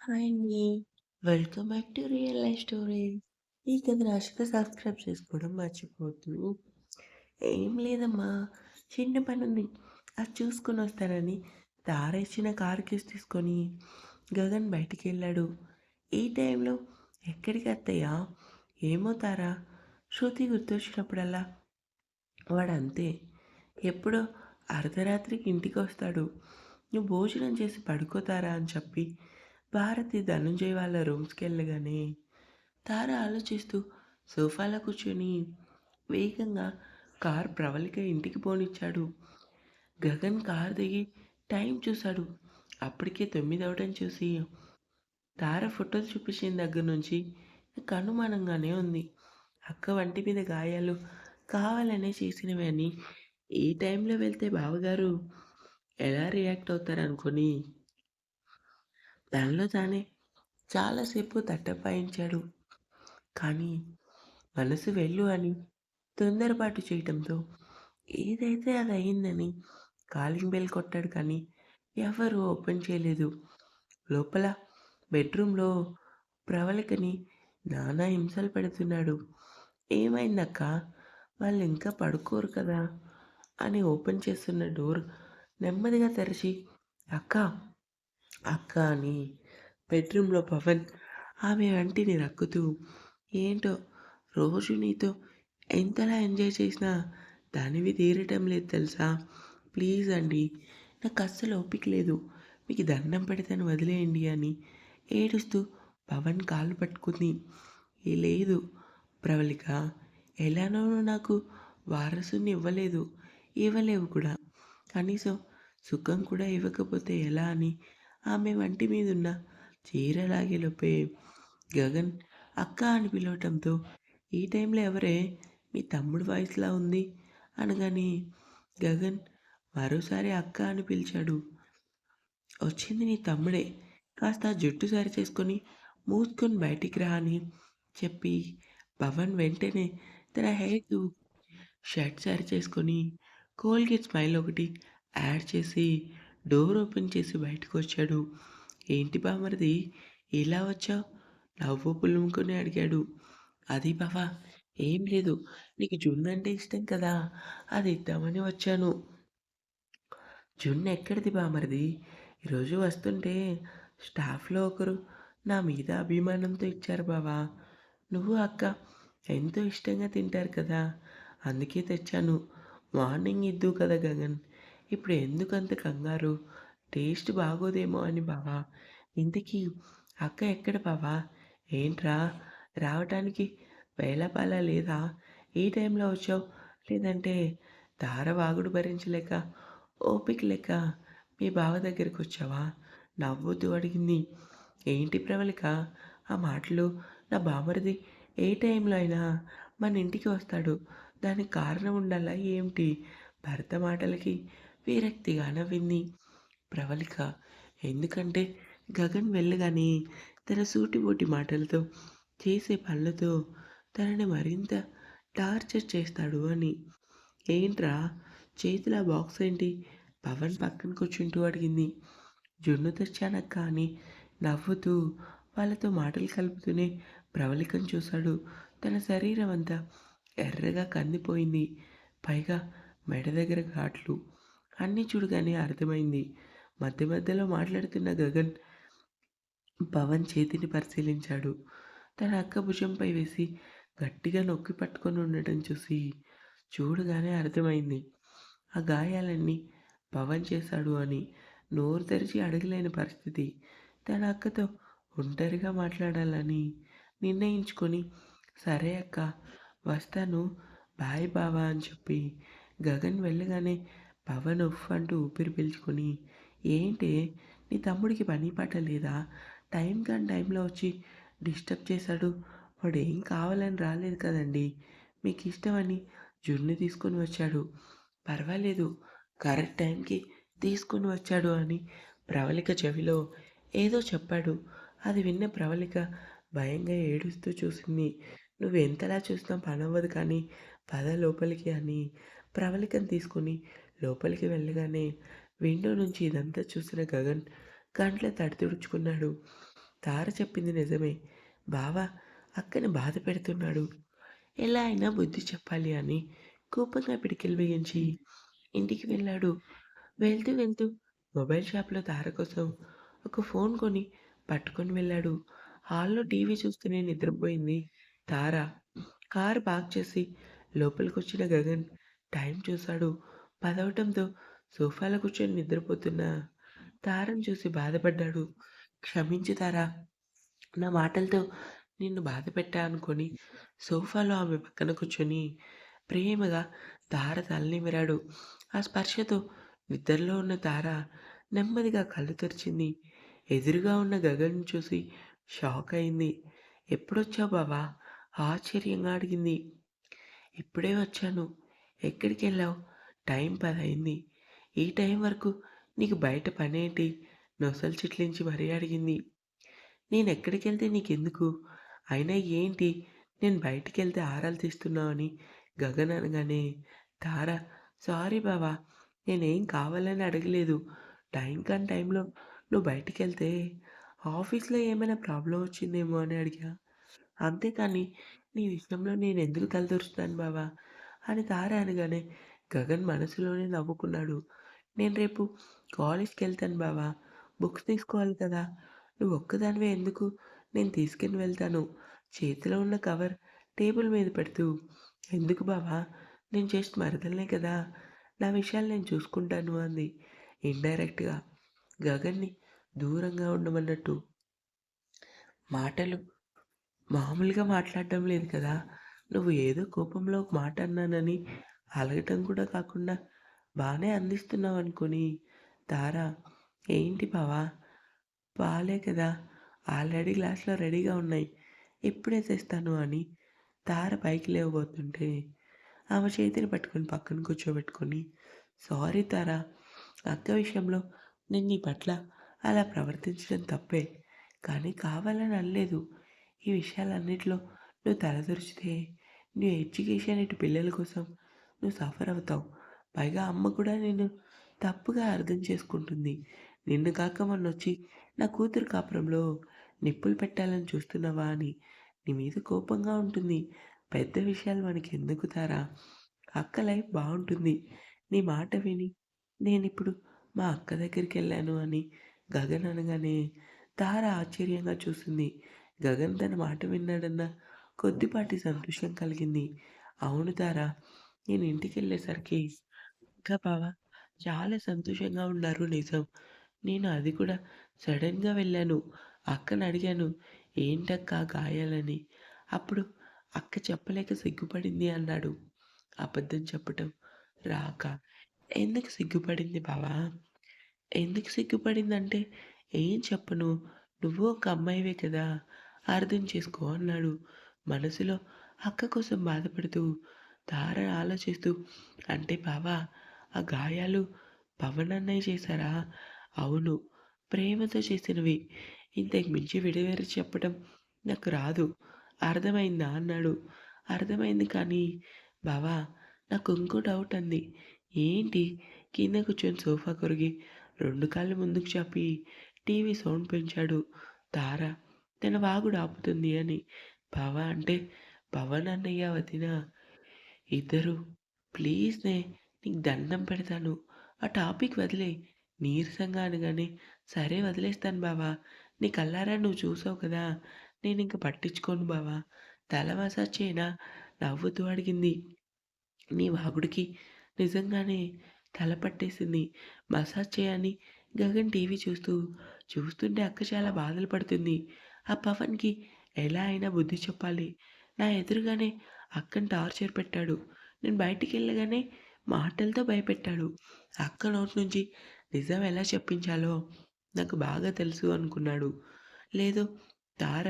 Hi అండి. Welcome back to real life stories. ఈ కథ నచ్చితే సబ్స్క్రైబ్ చేసుకోవడం మర్చిపోవద్దు. ఏం లేదమ్మా, చిన్న పనుంది. అది చూసుకొని వస్తానని తారేసిన కారు కీస్ తీసుకొని గగన్ బయటికెళ్ళాడు. ఈ టైంలో ఎక్కడికి అత్తయ్య? ఏమో తారా, శృతి గుర్తొచ్చినప్పుడల్లా వాడంతే. ఎప్పుడో అర్ధరాత్రికి ఇంటికొస్తాడు. నువ్వు భోజనం చేసి పడుకోతారా అని చెప్పి భారతి ధనుంజయ్ వాళ్ళ రూమ్స్‌కెళ్ళగానే తార ఆలోచిస్తూ సోఫాలో కూర్చొని వేగంగా కార్ ప్రవళిక ఇంటికి పోనిచ్చాడు. గగన్ కార్ దిగి టైం చూశాడు. అప్పటికే 9 అవ్వడం చూసి తార ఫోటోలు చూపించిన దగ్గర నుంచి అనుమానంగానే ఉంది. అక్క వంటి మీద గాయాలు కావాలనే చేసినవి అని ఈ టైంలో వెళ్తే బావగారు ఎలా రియాక్ట్ అవుతారనుకొని తనలో తానే చాలాసేపు తట్టపాయించాడు. కానీ మనసు వెళ్ళు అని తొందరపాటు చేయటంతో ఏదైతే అది అయిందని కాలింగ్ బెల్ కొట్టాడు కానీ ఎవరు ఓపెన్ చేయలేదు. లోపల బెడ్రూమ్‌లో ప్రవళికని నానా హింసలు పెడుతున్నాడు. "ఏమైందక్క? వాళ్ళింకా పడుకోరు కదా" అని ఓపెన్ చేస్తున్న డోర్ నెమ్మదిగా తెరిచి "అక్క, అక్క" అని బెడ్రూమ్‌లో పవన్ ఆమె వంటిని నక్కుతూ, "ఏంటో రోజు నీతో ఎంతలా ఎంజాయ్ చేసినా తనివి తీరటం లేదు తెలుసా? ప్లీజ్ అండి, నాకస్సలు ఓపిక లేదు. మీకు దండం పెడతాను వదిలేయండి" అని ఏడుస్తూ పవన్ కాళ్ళు పట్టుకుంది. "ఏ లేదు ప్రవళిక, ఎలానో నువ్వు నాకు వారసుడిని ఇవ్వలేదు, ఇవ్వలేవు కూడా. కనీసం సుఖం కూడా ఇవ్వకపోతే ఎలా" అని ఆమె వంటి మీదున్న చీర లాగేలోపే గగన్ అక్క అని పిలవటంతో "ఈ టైంలో ఎవరే? మీ తమ్ముడు వాయిస్‌లా ఉంది" అనగానే గగన్ మరోసారి అక్క అని పిలిచాడు. "వచ్చింది నీ తమ్ముడే. కాస్త జుట్టు సరిచేసుకొని మూసుకొని బయటికి రా" అని చెప్పి పవన్ వెంటనే తన హెయిర్ షర్ట్ సరిచేసుకొని కోల్గేట్ స్మైల్ ఒకటి యాడ్ చేసి డోర్ ఓపెన్ చేసి బయటకొచ్చాడు. "ఏంటి బామర్ది ఇలా వచ్చావు?" నవ్వు పులుముకొని అడిగాడు. "అది బావ, ఏం లేదు. నీకు జున్నంటే ఇష్టం కదా, అది ఇద్దామని వచ్చాను." "జున్నెక్కడిది బామర్ది? ఈరోజు వస్తుంటే స్టాఫ్‌లో ఒకరు నా మీద అభిమానంతో ఇచ్చారు బావ. నువ్వు అక్క ఎంతో ఇష్టంగా తింటారు కదా, అందుకే తెచ్చాను. మార్నింగ్ ఇద్దువు కదా గగన్. ఇప్పుడు ఎందుకంత కంగారు? టేస్ట్ బాగోదేమో అని బావ. ఇంతకీ అక్క ఎక్కడ బావ? ఏంట్రా, రావటానికి వేళాపాళా లేదా? ఈ టైంలో వచ్చావు? లేదంటే తార వాగుడు భరించలేక ఓపిక లేక మీ బావ దగ్గరికొచ్చావా?" నవ్వుతూ అడిగింది. "ఏంటి ప్రవళిక ఆ మాటలు? నా బామర్ది ఏ టైంలో అయినా మన ఇంటికి వస్తాడు. దానికి కారణం ఉండాలా ఏమిటి?" భర్త మాటలకి విరక్తిగా నవ్వింది ప్రవళిక. ఎందుకంటే గగన్ వెళ్ళగానే తన సూటిపోటి మాటలతో, చేసే పనులతో తనని మరింత టార్చర్ చేస్తాడు అని. "ఏంట్రా, చేతిలో ఆ బాక్స్ ఏంటి?" పవన్ పక్కన కూర్చుంటూ అడిగింది. "జున్ను తెచ్చానక్కా" అని నవ్వుతూ వాళ్ళతో మాటలు కలుపుతూనే ప్రవళికను చూశాడు. తన శరీరం అంతా ఎర్రగా కందిపోయింది. పైగా మెడ దగ్గర ఘాట్లు. అన్నీ చూడగానే అర్థమైంది. మధ్య మధ్యలో మాట్లాడుతున్న గగన్ పవన్ చేతిని పరిశీలించాడు. తన అక్క భుజంపై వేసి గట్టిగా నొక్కి పట్టుకొని ఉండటం చూసి చూడగానే అర్థమైంది ఆ గాయాలన్నీ పవన్ చేశాడు అని. నోరు తెరిచి అడగలేని పరిస్థితి. తన అక్కతో ఒంటరిగా మాట్లాడాలని నిర్ణయించుకొని, "సరే అక్క, వస్తాను. బాయ్ బావ" అని చెప్పి గగన్ వెళ్ళగానే పవన్ ఉఫ్ అంటూ ఊపిరి పీల్చుకొని, "ఏంటే, నీ తమ్ముడికి పని పాట లేదా? టైం కాని టైంలో వచ్చి డిస్టర్బ్ చేశాడు. వాడేం కావాలని రాలేదు కదండీ. మీకిష్టమని జున్ను తీసుకొని వచ్చాడు. పర్వాలేదు, కరెక్ట్ టైంకి తీసుకొని వచ్చాడు" అని ప్రవళిక చెవిలో ఏదో చెప్పాడు. అది విన్న ప్రవళిక భయంగా ఏడుస్తూ చూసింది. "నువ్వెంతలా చూసినా పనవ్వదు కానీ పద లోపలికి" అని ప్రవళికను తీసుకొని లోపలికి వెళ్ళగానే విండో నుంచి ఇదంతా చూసిన గగన్ కంట్లో తడి తుడుచుకున్నాడు. తార చెప్పింది నిజమే. బావ అక్కని బాధ పెడుతున్నాడు. ఎలా అయినా బుద్ధి చెప్పాలి అని కోపంగా పిడికిలి బిగించి ఇంటికి వెళ్ళాడు. వెళ్తూ మొబైల్ షాప్‌లో తార కోసం ఒక ఫోన్ కొని పట్టుకొని వెళ్ళాడు. హాల్‌లో టీవీ చూస్తూనే నిద్రపోయింది తార. కారు పార్క్ చేసి లోపలికొచ్చిన గగన్ టైం చూశాడు. 10 అవ్వటంతో సోఫాలో కూర్చొని నిద్రపోతున్న తారను చూసి బాధపడ్డాడు. క్షమించు తారా! నా మాటలతో నిన్ను బాధపెట్టా అనుకోని సోఫాలో ఆమె పక్కన కూర్చొని ప్రేమగా తార తల నిమిరాడు. ఆ స్పర్శతో నిద్రలో ఉన్న తార నెమ్మదిగా కళ్ళు తెరిచింది. ఎదురుగా ఉన్న గగన్‌ని చూసి షాక్ అయింది. "ఎప్పుడొచ్చావు బావా?" ఆశ్చర్యంగా అడిగింది. "ఇప్పుడే వచ్చాను." "ఎక్కడికెళ్ళావు?" "టైం 10 అయింది." "ఈ టైం వరకు నీకు బయట పనేంటి?" నొసలు చిట్లించి మరీ అడిగింది. నేనెక్కడికెళ్తే నీకెందుకు? అయినా ఏంటి నేను బయటికెళ్తే ఆరాలు తీస్తున్నావని గగన్ అనగానే, తార సారీ బావ నేనేం కావాలని అడగలేదు. టైం కాని టైంలో నువ్వు బయటికెళ్తే ఆఫీస్‌లో ఏమైనా ప్రాబ్లమ్ వచ్చిందేమో అని అడిగా. అంతేకానీ నీ విషయంలో నేనెందుకు తలదూరుస్తాను బావ అని తార అనగానే గగన్ మనసులోనే నవ్వుకున్నాడు. నేను రేపు కాలేజ్‌కెళ్తాను బావ. బుక్స్ తీసుకోవాలి కదా! నువ్వొక్కదానివే ఎందుకు? నేను తీసుకొని వెళ్తాను. చేతిలో ఉన్న కవర్ టేబుల్ మీద పెడుతూ, ఎందుకు బావ? నేను జస్ట్ మరదల్నే కదా! నా విషయాలు నేను చూసుకుంటాను అంది. ఇండైరెక్ట్‌గా గగన్‌ని దూరంగా ఉండమన్నట్టు. మాటలు మామూలుగా మాట్లాడడం లేదు కదా! నువ్వు ఏదో కోపంలో ఒక మాట అన్నానని అలగటం కూడా కాకుండా బానే అందిస్తున్నావనుకోని, తార ఏంటి బావ పాలే కదా! ఆల్రెడీ గ్లాస్‌లో రెడీగా ఉన్నాయి. ఇప్పుడే తెస్తాను అని తార పైకి లేవబోతుంటే, ఆమె చేతిని పట్టుకొని పక్కన కూర్చోబెట్టుకొని, సారీ తార, అక్క విషయంలో నేను నీ పట్ల అలా ప్రవర్తించడం తప్పే. కానీ కావాలని అనలేదు. ఈ విషయాలన్నిటిలో నువ్వు తలదూర్చితే నీ ఎడ్యుకేషన్ ఇటు పిల్లల కోసం నువ్వు సఫర్ అవుతావు. పైగా అమ్మ కూడా నిన్ను తప్పుగా అర్థం చేసుకుంటుంది. నిన్ను కాక మొన్నొచ్చి నా కూతురు కాపురంలో నిప్పులు పెట్టాలని చూస్తున్నావా అని నీ మీద కోపంగా ఉంటుంది. పెద్ద విషయాలు మనకెందుకు తారా? అక్క లైఫ్ బావుంటుంది. నీ మాట విని నేనిప్పుడు మా అక్క దగ్గరికెళ్ళాను అని గగన్ అనగానే తార ఆశ్చర్యంగా చూసింది. గగన్ తన మాట విన్నాడన్న కొద్దిపాటి సంతోషం కలిగింది. అవును తార, నేను ఇంటికెళ్ళేసరికి ఇంకా బావ చాలా సంతోషంగా ఉన్నారు నిజం. నేను అది కూడా సడెన్‌గా వెళ్ళాను. అక్కనడిగాను, "ఏంటక్కా గాయాలని?" అప్పుడు అక్క చెప్పలేక సిగ్గుపడింది అన్నాడు. అబద్ధం చెప్పటం రాక. ఎందుకు సిగ్గుపడింది బావా? ఎందుకు సిగ్గుపడిందంటే, "ఏం చెప్పను. నువ్వు ఒక అమ్మాయివే కదా! అర్థం చేసుకో" అన్నాడు. మనసులో అక్క కోసం బాధపడుతూ, తార ఆలోచిస్తూ, "అంటే బావా ఆ గాయాలు పవన్ అన్నయ్య చేశారా?" "అవును. ప్రేమతో చేసినవి. ఇంతకు మించి విడమర్చి చెప్పడం నాకు రాదు. అర్థమైందా?" అన్నాడు. "అర్థమైంది కానీ బావా నాకు ఇంకో డౌట్" అంది. "ఏంటి?" కింద కూర్చొని సోఫా కొరిగి 2 కాళ్ళు ముందుకు చాపి టీవీ సౌండ్ పెంచాడు. తార తన వాగుడు ఆపుతుంది అని. బావ అంటే పవన్ అన్నయ్య, వదిన ఇద్దరు ప్లీజ్‌నే నీకు దండం పెడతాను. ఆ టాపిక్ వదిలేయ్ నీరసంగా అనగానే సరే వదిలేస్తాను బావ. నీ కళ్ళారా నువ్వు చూసావు కదా! నేనింక పట్టించుకోను బావ. తల మసాజ్ చేయనా? నవ్వుతూ అడిగింది. నీ వాగుడికి నిజంగానే తల పట్టేసింది. మసాజ్ చేయని గగన్ టీవీ చూస్తుంటే అక్క చాలా బాధలు పడుతుంది. ఆ పవన్‌కి ఎలా అయినా బుద్ధి చెప్పాలి. నా ఎదురుగానే అక్కని టార్చర్ పెట్టాడు. నేను బయటికెళ్ళగానే మాటలతో భయపెట్టాడు. అక్క నోటి నుంచి నిజం ఎలా చెప్పించాలో నాకు బాగా తెలుసు అనుకున్నాడు. లేదు తార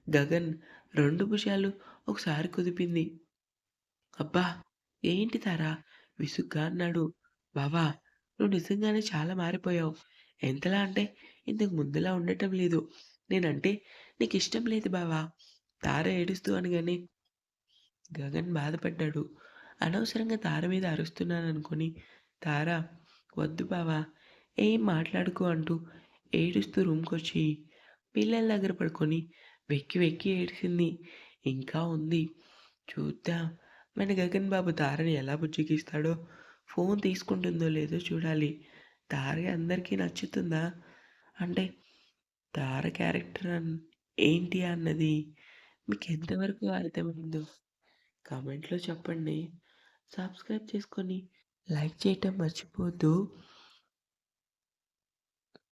గగన్ 2 భుజాలు ఒకసారి కుదిపింది. అబ్బా! ఏంటి తారా? విసుగ్గా అన్నాడు. బావా! నువ్వు నిజంగానే చాలా మారిపోయావు. ఎంతలా అంటే ఇంతకు ముందులా ఉండటం లేదు. నేనంటే నీకిష్టం లేదు బావా! తార ఏడుస్తూ అనగానే గగన్ బాధపడ్డాడు. అనవసరంగా తార మీద అరుస్తున్నాననుకోని తార వద్దు బావా! ఏం మాట్లాడకు అంటూ ఏడుస్తూ రూమ్‌కొచ్చి పిల్లల దగ్గర పడుకొని వెక్కి వెక్కి ఏడ్చింది. ఇంకా ఉంది. చూద్దాం మన గగన్ బాబు తారని ఎలా బుజ్జగిస్తాడో, ఫోన్ తీసుకుంటుందో లేదో చూడాలి. తార అందరికీ నచ్చుతుందా? అంటే తార క్యారెక్టర్ ఏంటి అన్నది మీకు ఎంతవరకు అర్థమైందో కామెంట్‌లో చెప్పండి. సబ్స్క్రైబ్ చేసుకొని లైక్ చేయటం మర్చిపోవద్దు.